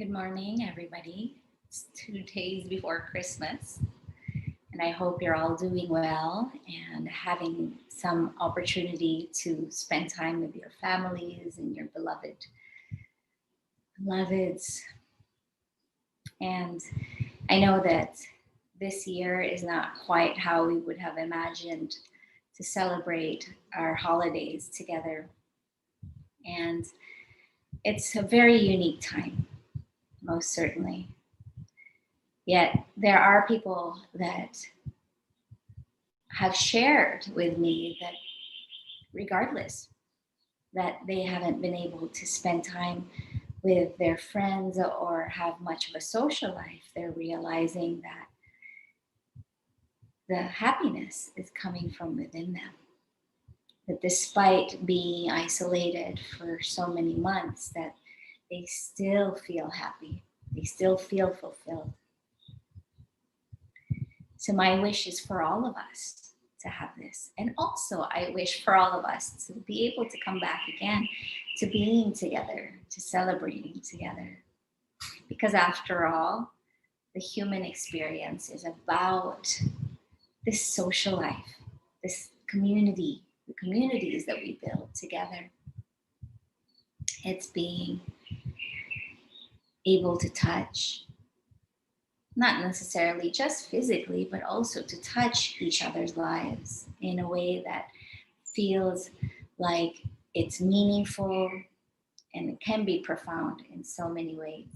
Good morning, everybody. It's 2 days before Christmas, and I hope you're all doing well and having some opportunity to spend time with your families and your beloveds. And I know that this year is not quite how we would have imagined to celebrate our holidays together. And it's a very unique time, most certainly. Yet there are people that have shared with me that regardless that they haven't been able to spend time with their friends or have much of a social life, they're realizing that the happiness is coming from within them. That despite being isolated for so many months, that they still feel happy, they still feel fulfilled. So my wish is for all of us to have this. And also I wish for all of us to be able to come back again to being together, to celebrating together. Because after all, the human experience is about this social life, this community, the communities that we build together. It's being able to touch, not necessarily just physically, but also to touch each other's lives in a way that feels like it's meaningful and it can be profound in so many ways.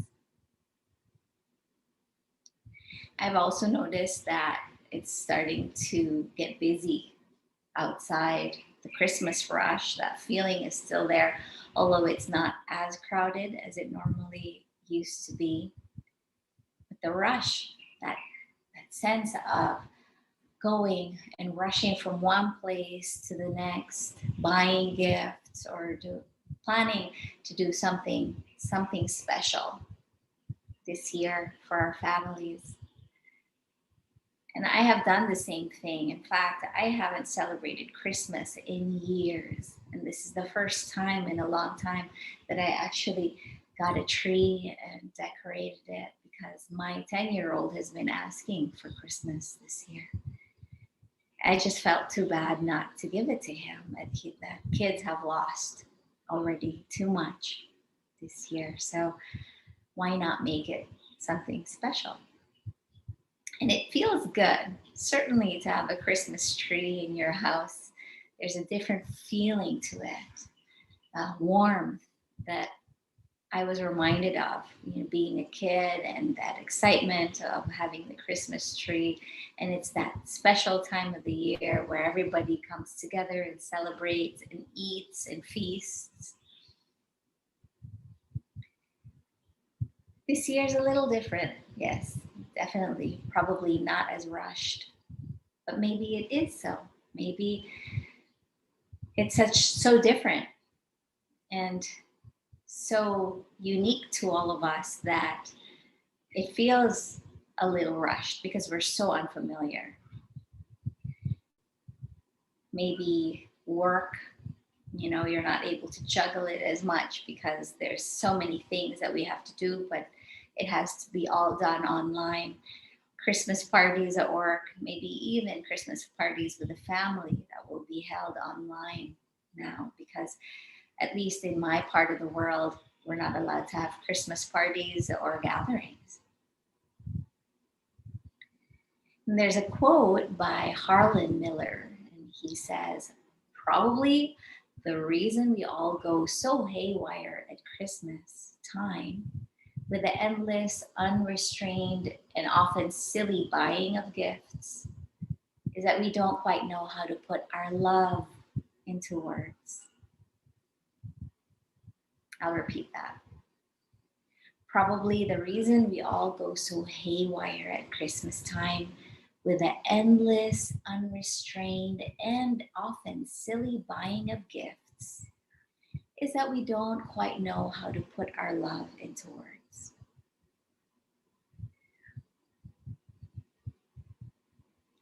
I've also noticed that it's starting to get busy outside. The Christmas rush, that feeling is still there, although it's not as crowded as it normally used to be. But the rush, that sense of going and rushing from one place to the next, buying gifts or planning to do something special this year for our families. And I have done the same thing. In fact, I haven't celebrated Christmas in years. And this is the first time in a long time that I actually got a tree and decorated it because my 10-year-old has been asking for Christmas this year. I just felt too bad not to give it to him. That kids have lost already too much this year. So why not make it something special? And it feels good, certainly, to have a Christmas tree in your house. There's a different feeling to it, warmth that I was reminded of, being a kid and that excitement of having the Christmas tree. And it's that special time of the year where everybody comes together and celebrates and eats and feasts. This year's a little different, yes, definitely, probably not as rushed, but maybe it is so. Maybe it's so different and so unique to all of us that it feels a little rushed because we're so unfamiliar. Maybe work, you're not able to juggle it as much because there's so many things that we have to do, but it has to be all done online. Christmas parties at work, maybe even Christmas parties with the family that will be held online now because at least in my part of the world, we're not allowed to have Christmas parties or gatherings. And there's a quote by Harlan Miller, and he says, probably the reason we all go so haywire at Christmas time with the endless, unrestrained, and often silly buying of gifts is that we don't quite know how to put our love into words. I'll repeat that. Probably the reason we all go so haywire at Christmas time with the endless, unrestrained, and often silly buying of gifts is that we don't quite know how to put our love into words.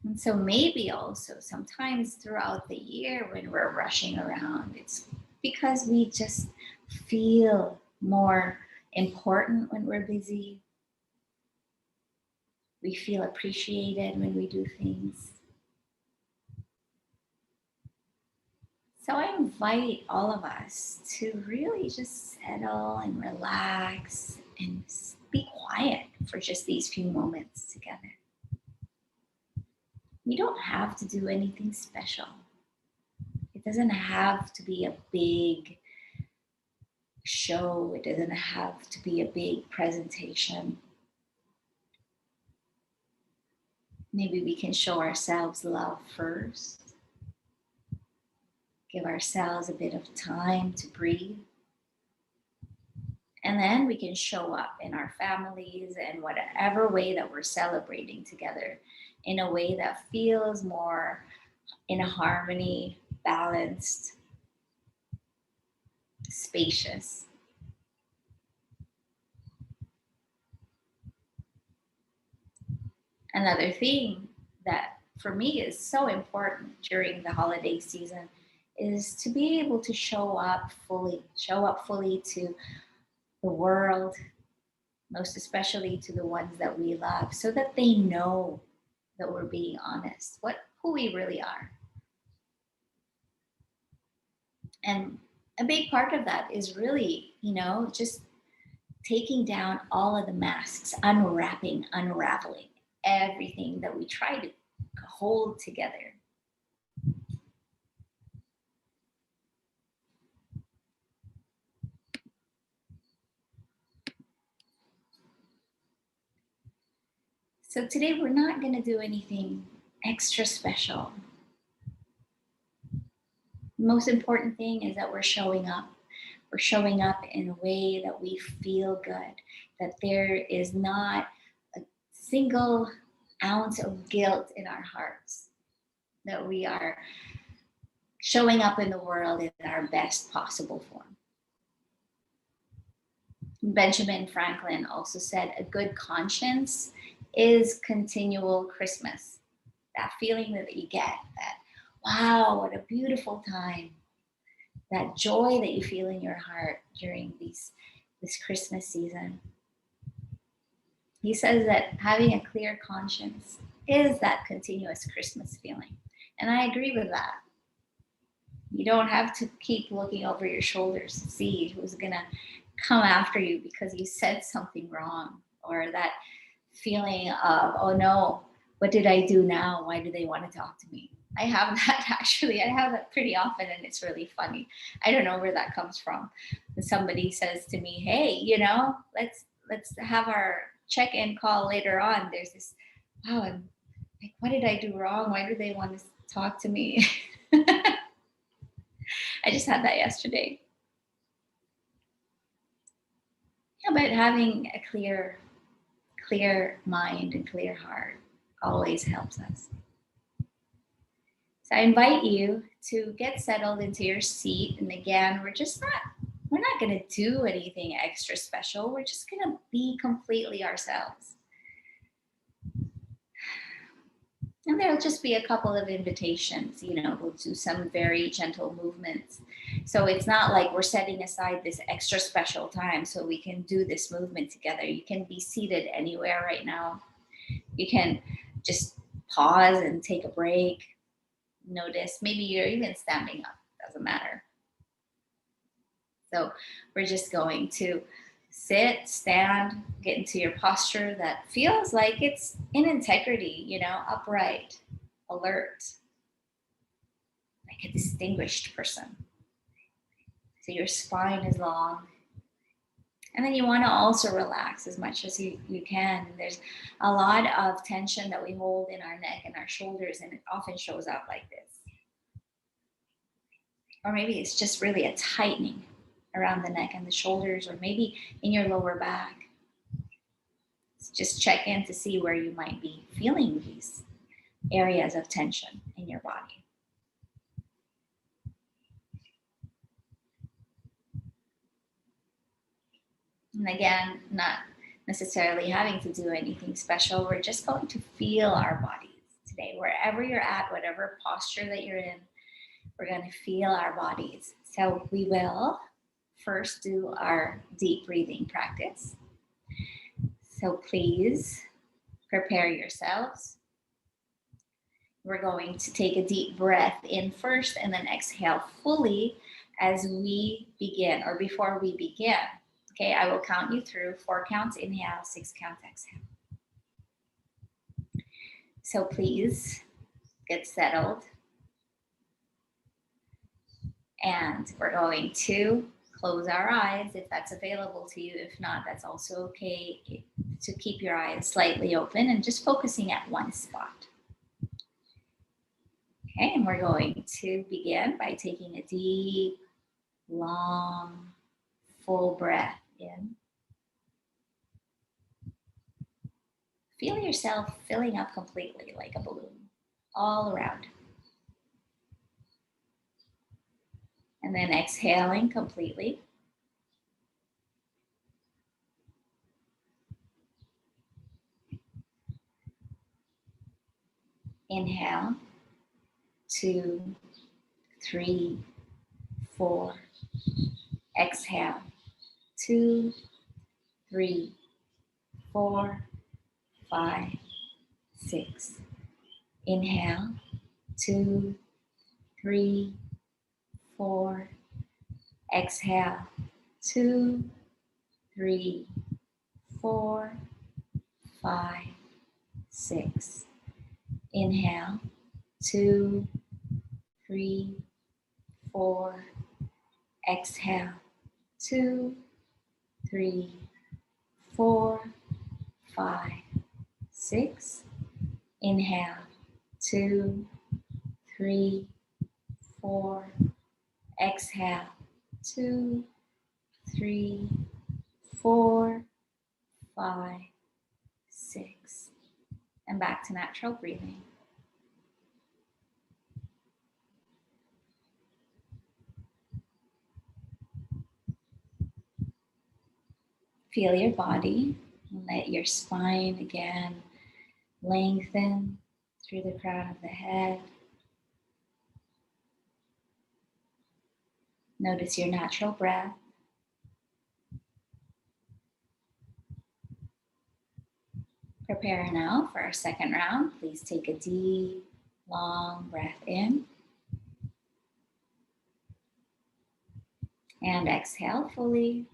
And so maybe also sometimes throughout the year when we're rushing around, it's because we just feel more important when we're busy. We feel appreciated when we do things. So I invite all of us to really just settle and relax and be quiet for just these few moments together. We don't have to do anything special. It doesn't have to be a big show. It doesn't have to be a big presentation. Maybe we can show ourselves love first. Give ourselves a bit of time to breathe. And then we can show up in our families and whatever way that we're celebrating together in a way that feels more in a harmony, balanced, spacious. Another thing that for me is so important during the holiday season is to be able to show up fully to the world, most especially to the ones that we love, so that they know that we're being honest, who we really are. And a big part of that is really, just taking down all of the masks, unwrapping, unraveling everything that we try to hold together. So today we're not going to do anything extra special. The most important thing is that we're showing up. We're showing up in a way that we feel good, that there is not a single ounce of guilt in our hearts, that we are showing up in the world in our best possible form. Benjamin Franklin also said, a good conscience is continual Christmas. That feeling that you get, that, wow, what a beautiful time. That joy that you feel in your heart during this Christmas season. He says that having a clear conscience is that continuous Christmas feeling. And I agree with that. You don't have to keep looking over your shoulders to see who's going to come after you because you said something wrong, or that feeling of, oh no, what did I do now? Why do they want to talk to me? I have that actually. I have that pretty often, and it's really funny. I don't know where that comes from. When somebody says to me, hey, let's have our check-in call later on. There's this, wow, I'm like, what did I do wrong? Why do they want to talk to me? I just had that yesterday. Yeah, but having a clear mind and clear heart always helps us. So I invite you to get settled into your seat. And again, we're not going to do anything extra special. We're just going to be completely ourselves. And there'll just be a couple of invitations, we'll do some very gentle movements. So it's not like we're setting aside this extra special time so we can do this movement together. You can be seated anywhere right now. You can just pause and take a break. Notice, maybe you're even standing up, doesn't matter. So we're just going to sit, stand, get into your posture that feels like it's in integrity, upright, alert, like a distinguished person. So your spine is long. And then you want to also relax as much as you can. There's a lot of tension that we hold in our neck and our shoulders, and it often shows up like this. Or maybe it's just really a tightening around the neck and the shoulders, or maybe in your lower back. Just check in to see where you might be feeling these areas of tension in your body. And again, not necessarily having to do anything special. We're just going to feel our bodies today. Wherever you're at, whatever posture that you're in, we're going to feel our bodies. So we will first do our deep breathing practice. So please prepare yourselves. We're going to take a deep breath in first and then exhale fully as we begin or before we begin. Okay, I will count you through 4 counts, inhale, 6 counts, exhale. So please get settled. And we're going to close our eyes if that's available to you. If not, that's also okay to keep your eyes slightly open and just focusing at one spot. Okay, and we're going to begin by taking a deep, long, full breath in. Feel yourself filling up completely like a balloon, all around. And then exhaling completely. Inhale, 2, 3, 4. Exhale, 2, 3, 4, 5, 6. Inhale, 2, 3, 4. Exhale, 2, 3, 4, 5, 6. Inhale, 2, 3, 4. Exhale, 2, 3, 4, 5, 6. Inhale, 2, 3, 4. Exhale, 2, 3, 4, 5, 6. And back to natural breathing. Feel your body. Let your spine again lengthen through the crown of the head. Notice your natural breath. Prepare now for our second round. Please take a deep, long breath in. And exhale fully.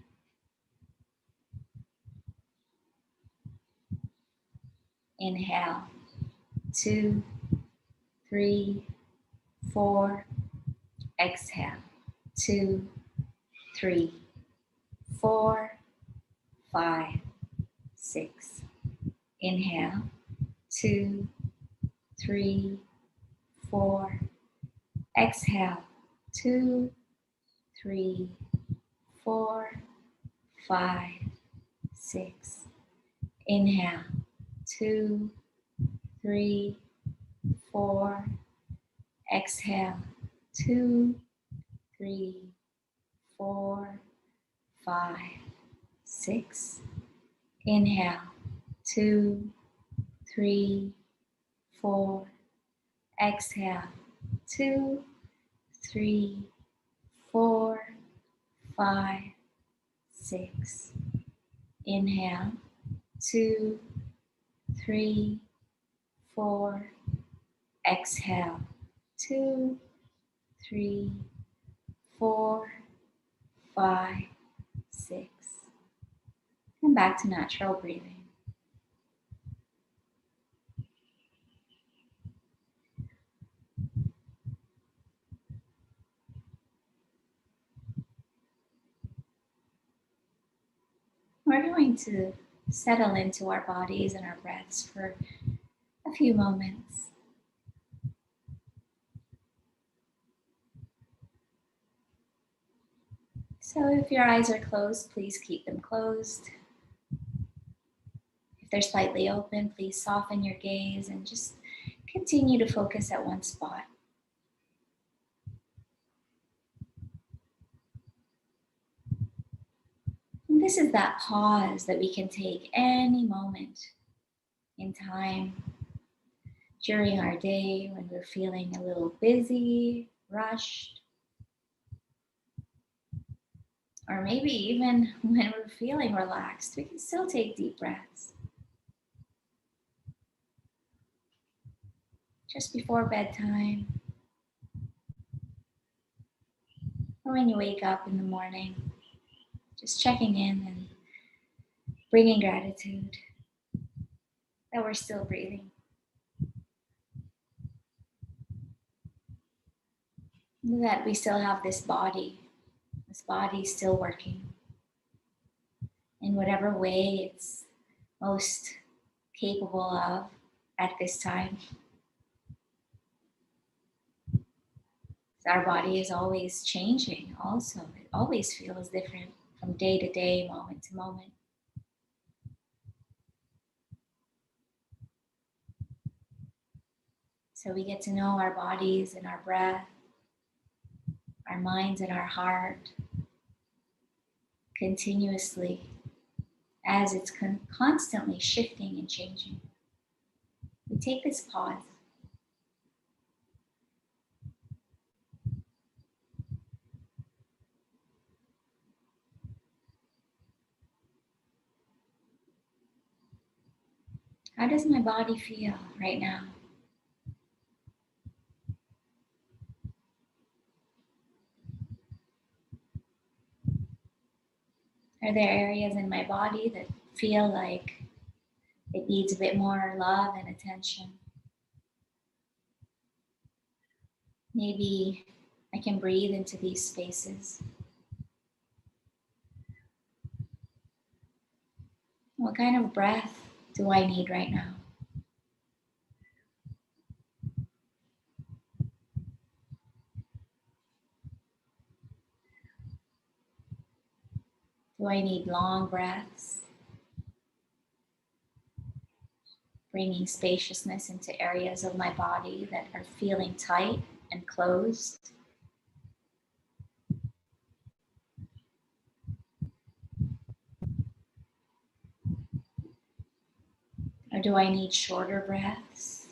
Inhale, 2, 3, 4. Exhale, 2, 3, 4, 5, 6. Inhale, 2, 3, 4. Exhale, 2, 3, 4, 5, 6. Inhale, 2, 3, 4. Exhale, 2, 3, 4, 5, 6. Inhale, 2, 3, 4. Exhale, 2, 3, 4, 5, 6. Inhale, 2, 3, 4. Exhale, 2, 3, 4, 5, 6. And back to natural breathing. We're going to settle into our bodies and our breaths for a few moments. So if your eyes are closed, please keep them closed. If they're slightly open, please soften your gaze and just continue to focus at one spot. And this is that pause that we can take any moment in time during our day when we're feeling a little busy, rushed, Or maybe even when we're feeling relaxed, we can still take deep breaths. Just before bedtime, or when you wake up in the morning, just checking in and bringing gratitude that we're still breathing, that we still have this body still working in whatever way it's most capable of at this time. Our body is always changing also. It always feels different from day to day, moment to moment. So we get to know our bodies and our breath, our minds and our heart continuously as it's constantly shifting and changing. We take this pause. How does my body feel right now? Are there areas in my body that feel like it needs a bit more love and attention? Maybe I can breathe into these spaces. What kind of breath do I need right now? Do I need long breaths, bringing spaciousness into areas of my body that are feeling tight and closed? Or do I need shorter breaths?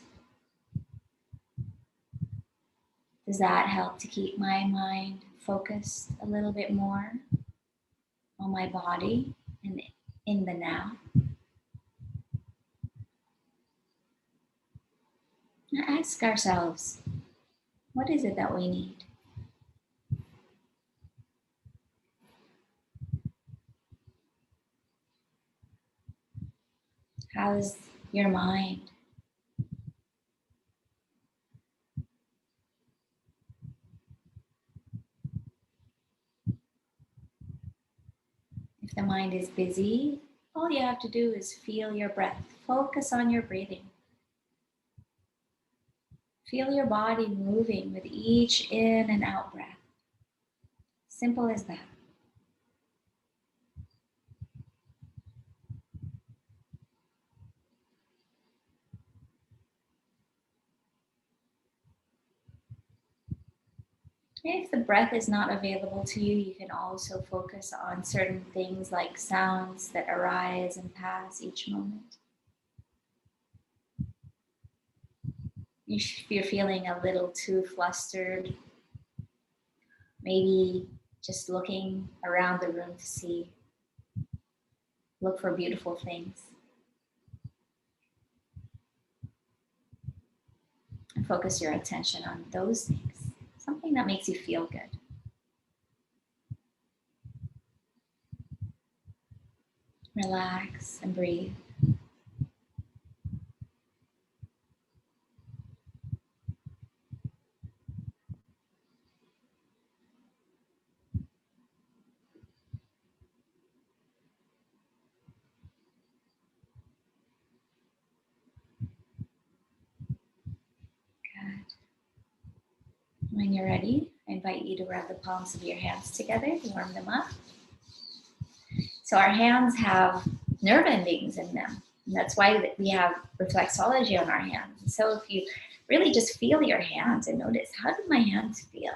Does that help to keep my mind focused a little bit more on my body and in the now? Now ask ourselves, what is it that we need? How's your mind? If the mind is busy, all you have to do is feel your breath. Focus on your breathing. Feel your body moving with each in and out breath. Simple as that. If the breath is not available to you, you can also focus on certain things like sounds that arise and pass each moment. If you're feeling a little too flustered, maybe just looking around the room to see, look for beautiful things. And focus your attention on those things, something that makes you feel good. Relax and breathe. Good. When you're ready, I invite you to rub the palms of your hands together to warm them up. So our hands have nerve endings in them. And that's why we have reflexology on our hands. So if you really just feel your hands and notice, how do my hands feel?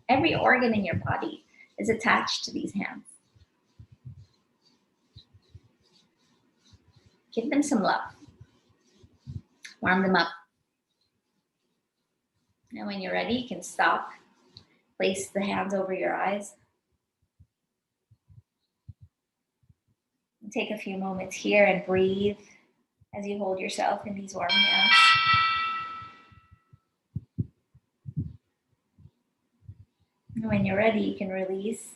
Every organ in your body is attached to these hands. Give them some love. Warm them up. Now when you're ready, you can stop. Place the hands over your eyes. Take a few moments here and breathe as you hold yourself in these warm hands. When you're ready, you can release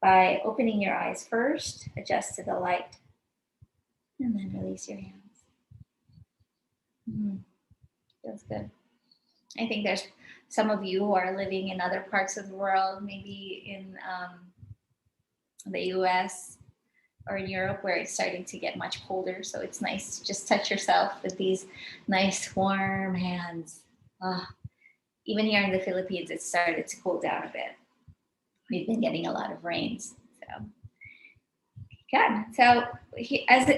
by opening your eyes first, adjust to the light, and then release your hands. Feels good. I think there's some of you who are living in other parts of the world, maybe in the US or in Europe, where it's starting to get much colder. So it's nice to just touch yourself with these nice warm hands. Even here in the Philippines, it started to cool down a bit. We've been getting a lot of rains. So good. So as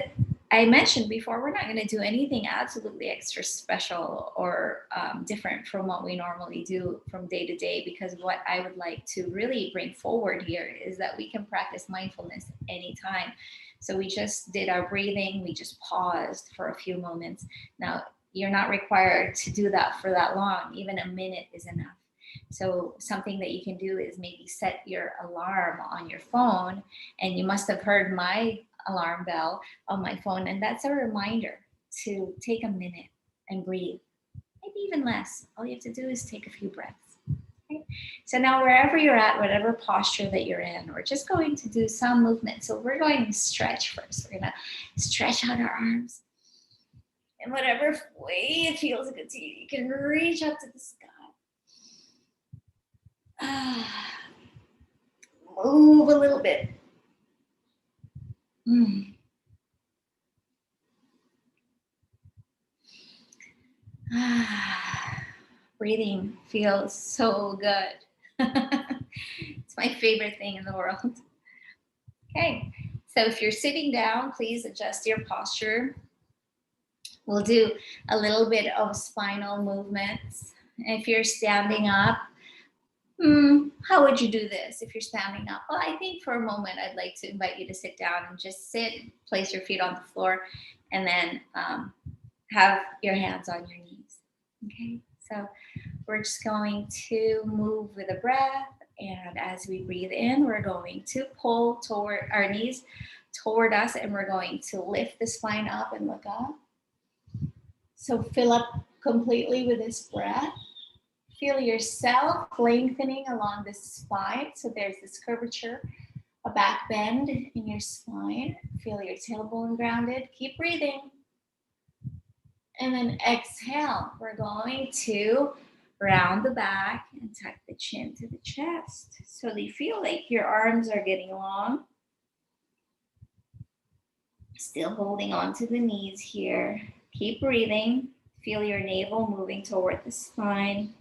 I mentioned before, we're not going to do anything absolutely extra special or different from what we normally do from day to day, because what I would like to really bring forward here is that we can practice mindfulness anytime. So we just did our breathing. We just paused for a few moments. Now, you're not required to do that for that long. Even a minute is enough. So something that you can do is maybe set your alarm on your phone, and you must have heard my alarm bell on my phone, and that's a reminder to take a minute and breathe. Maybe even less. All you have to do is take a few breaths. Okay? So now wherever you're at, whatever posture that you're in, we're just going to do some movement. So we're going to stretch first. We're going to stretch out our arms. In whatever way it feels good to you, you can reach up to the sky. Move a little bit. Breathing feels so good. It's my favorite thing in the world. Okay, so if you're sitting down, please adjust your posture. We'll do a little bit of spinal movements. If you're standing up, how would you do this if you're standing up? Well, I think for a moment, I'd like to invite you to sit down and just sit, place your feet on the floor, and then have your hands on your knees. Okay, so we're just going to move with a breath. And as we breathe in, we're going to pull toward our knees toward us, and we're going to lift the spine up and look up. So fill up completely with this breath. Feel yourself lengthening along the spine. So there's this curvature, a back bend in your spine. Feel your tailbone grounded. Keep breathing. And then exhale. We're going to round the back and tuck the chin to the chest. So you feel like your arms are getting long. Still holding on to the knees here. Keep breathing. Feel your navel moving toward the spine.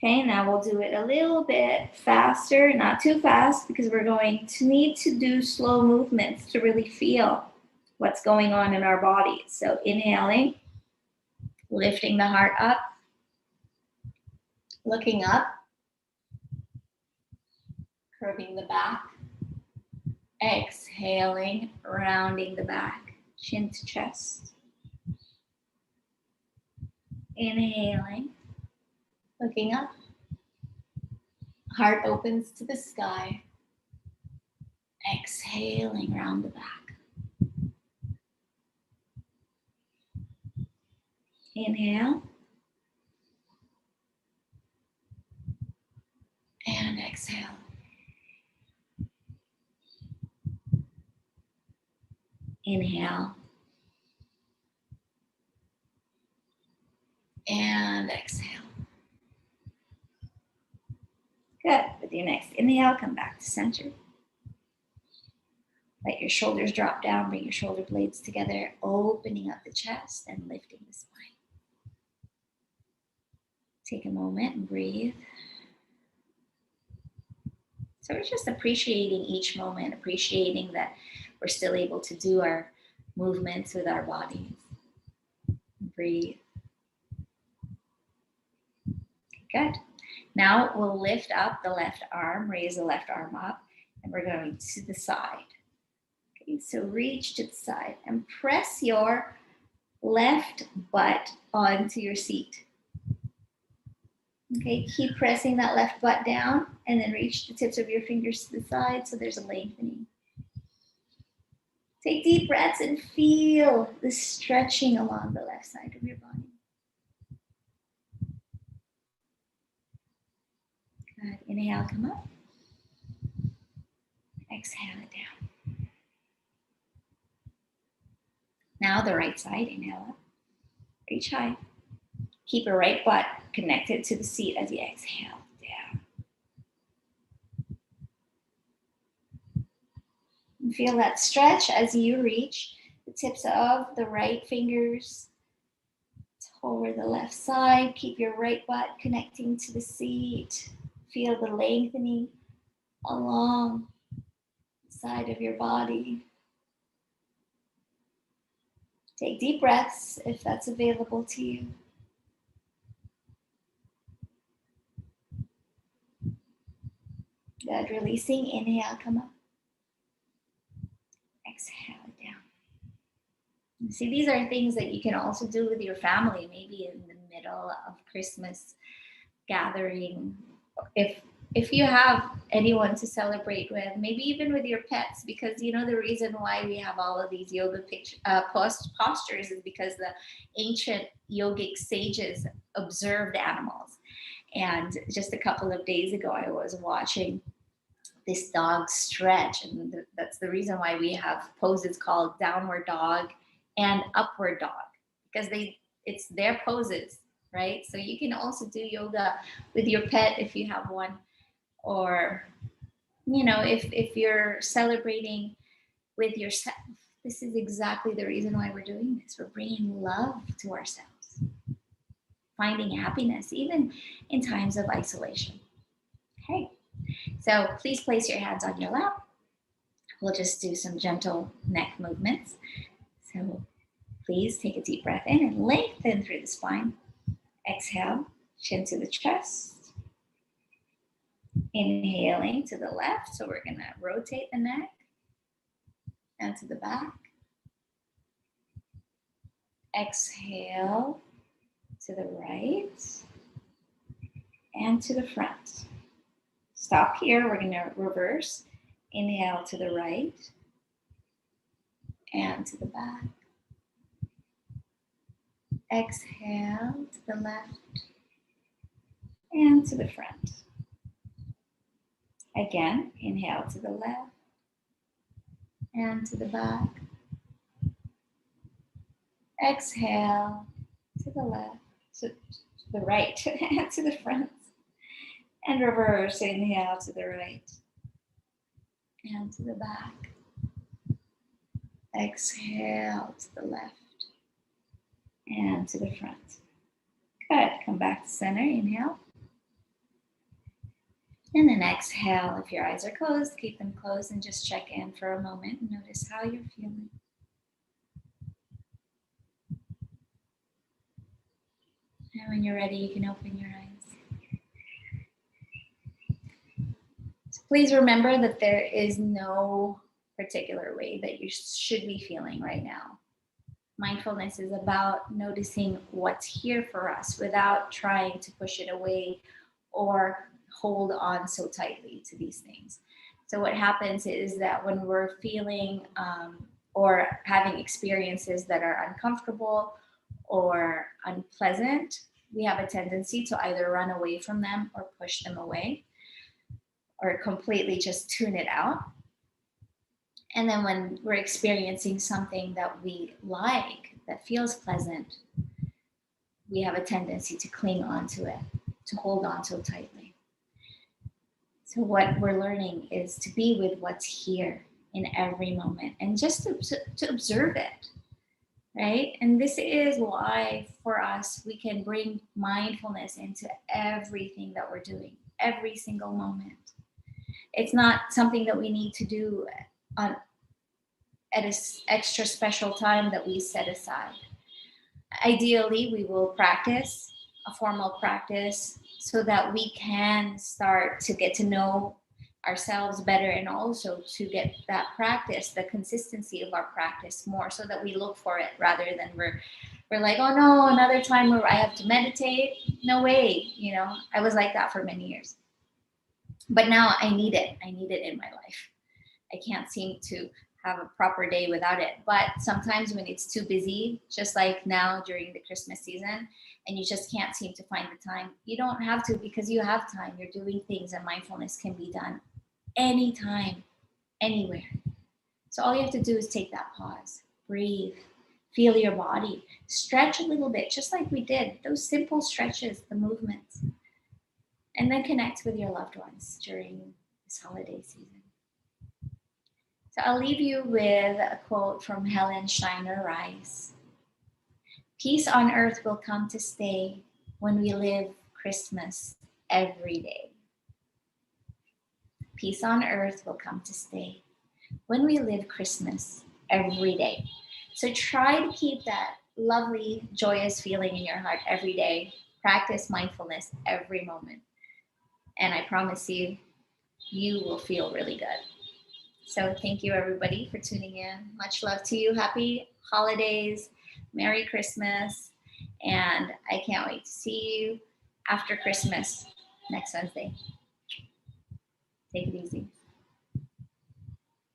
Okay, now we'll do it a little bit faster, not too fast, because we're going to need to do slow movements to really feel what's going on in our bodies. So inhaling, lifting the heart up, looking up, curving the back, exhaling, rounding the back, chin to chest. Inhaling, looking up, heart opens to the sky, exhaling, round the back. Inhale, and exhale. Inhale, and exhale. Good. With your next inhale, come back to center. Let your shoulders drop down, bring your shoulder blades together, opening up the chest and lifting the spine. Take a moment and breathe. So we're just appreciating each moment, appreciating that we're still able to do our movements with our bodies. Breathe. Good. Now we'll lift up the left arm, raise the left arm up, and we're going to the side. Okay, so reach to the side and press your left butt onto your seat. Okay, keep pressing that left butt down and then reach the tips of your fingers to the side so there's a lengthening. Take deep breaths and feel the stretching along the left side of your body. Good. Inhale, come up. Exhale it down. Now the right side, inhale up. Reach high. Keep your right butt connected to the seat as you exhale down. And feel that stretch as you reach the tips of the right fingers toward the left side. Keep your right butt connecting to the seat. Feel the lengthening along the side of your body. Take deep breaths if that's available to you. Good. Releasing. Inhale, come up. Exhale it down. See, these are things that you can also do with your family, maybe in the middle of Christmas gathering. If you have anyone to celebrate with, maybe even with your pets, because you know the reason why we have all of these yoga postures is because the ancient yogic sages observed animals. And just a couple of days ago, I was watching this dog stretch, and that's the reason why we have poses called downward dog and upward dog, because it's their poses, right? So you can also do yoga with your pet if you have one, or you know, if you're celebrating with yourself. This is exactly the reason why we're doing this. We're bringing love to ourselves, finding happiness even in times of isolation. Okay, so please place your hands on your lap. We'll just do some gentle neck movements. So please take a deep breath in and lengthen through the spine. Exhale, chin to the chest. Inhaling to the left, so we're gonna rotate the neck and to the back. Exhale to the right and to the front. Stop here, we're gonna reverse. Inhale to the right and to the back. Exhale to the left and to the front. Again, inhale to the left and to the back. Exhale to the left, to the right and to the front. And reverse, inhale to the right and to the back. Exhale to the left and to the front. Good, come back to center, inhale. And then exhale. If your eyes are closed, keep them closed and just check in for a moment and notice how you're feeling. And when you're ready, you can open your eyes. So please remember that there is no particular way that you should be feeling right now. Mindfulness is about noticing what's here for us without trying to push it away or hold on so tightly to these things. So what happens is that when we're feeling or having experiences that are uncomfortable or unpleasant, we have a tendency to either run away from them or push them away or completely just tune it out. And then when we're experiencing something that we like, that feels pleasant, we have a tendency to cling on to it, to hold on so tightly. So what we're learning is to be with what's here in every moment and just to observe it, right? And this is why for us, we can bring mindfulness into everything that we're doing, every single moment. It's not something that we need to do at an extra special time that we set aside. Ideally, we will practice a formal practice so that we can start to get to know ourselves better and also to get that practice, the consistency of our practice more, so that we look for it rather than we're like, oh no, another time where I have to meditate. No way, you know, I was like that for many years. But now I need it in my life. I can't seem to have a proper day without it. But sometimes when it's too busy, just like now during the Christmas season, and you just can't seem to find the time, you don't have to, because you have time. You're doing things, and mindfulness can be done anytime, anywhere. So all you have to do is take that pause, breathe, feel your body, stretch a little bit, just like we did, those simple stretches, the movements, and then connect with your loved ones during this holiday season. So I'll leave you with a quote from Helen Steiner Rice. Peace on earth will come to stay when we live Christmas every day. Peace on earth will come to stay when we live Christmas every day. So try to keep that lovely, joyous feeling in your heart every day. Practice mindfulness every moment. And I promise you, you will feel really good. So thank you, everybody, for tuning in. Much love to you. Happy holidays. Merry Christmas. And I can't wait to see you after Christmas next Wednesday. Take it easy.